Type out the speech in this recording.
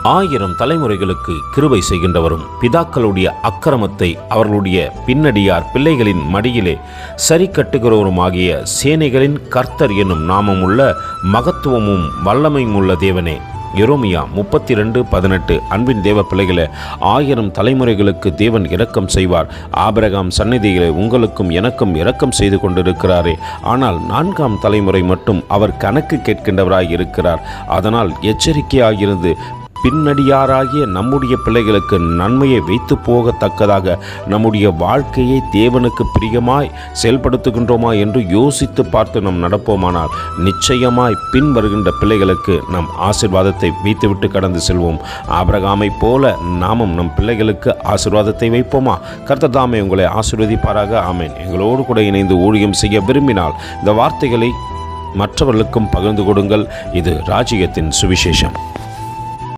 1000 தலைமுறைகளுக்கு கிருபை செய்கின்றவரும் பிதாக்களுடைய அக்கிரமத்தை அவர்களுடைய பின்னடியார் பிள்ளைகளின் மடியிலே சரி கட்டுகிறவருமாகிய சேனைகளின் கர்த்தர் என்னும் நாமமுள்ள மகத்துவமும் வல்லமையும் உள்ள தேவனே. எரேமியா 32:18. அன்பின் தேவ பிள்ளைகளே, 1000 தலைமுறைகளுக்கு தேவன் இரக்கம் செய்வார். ஆபிரகாம் சந்நிதியிலே உங்களுக்கும் எனக்கும் இரக்கம் செய்து கொண்டிருக்கிறாரே. ஆனால் 4ஆம் தலைமுறை மட்டும் அவர் கணக்கு கேட்கின்றவராய் இருக்கிறார். அதனால் எச்சரிக்கையாயிருந்து பின்னடியாராகிய நம்முடைய பிள்ளைகளுக்கு நன்மையை வைத்து போகத்தக்கதாக நம்முடைய வாழ்க்கையை தேவனுக்கு பிரியமாய் செயல்படுத்துகின்றோமா என்று யோசித்து பார்த்து நாம் நடப்போமானால் நிச்சயமாய் பின் வருகின்ற பிள்ளைகளுக்கு நம் ஆசீர்வாதத்தை வைத்துவிட்டு கடந்து செல்வோம். ஆபிரகாமை போல நாமும் நம் பிள்ளைகளுக்கு ஆசீர்வாதத்தை வைப்போமா? கர்த்தர் தாமே உங்களை ஆசீர்வதிப்பாராக. ஆமென். எங்களோடு கூட இணைந்து ஊழியம் செய்ய விரும்பினால் இந்த வார்த்தைகளை மற்றவர்களுக்கும் பகிர்ந்து கொடுங்கள். இது ராஜ்யத்தின் சுவிசேஷம்.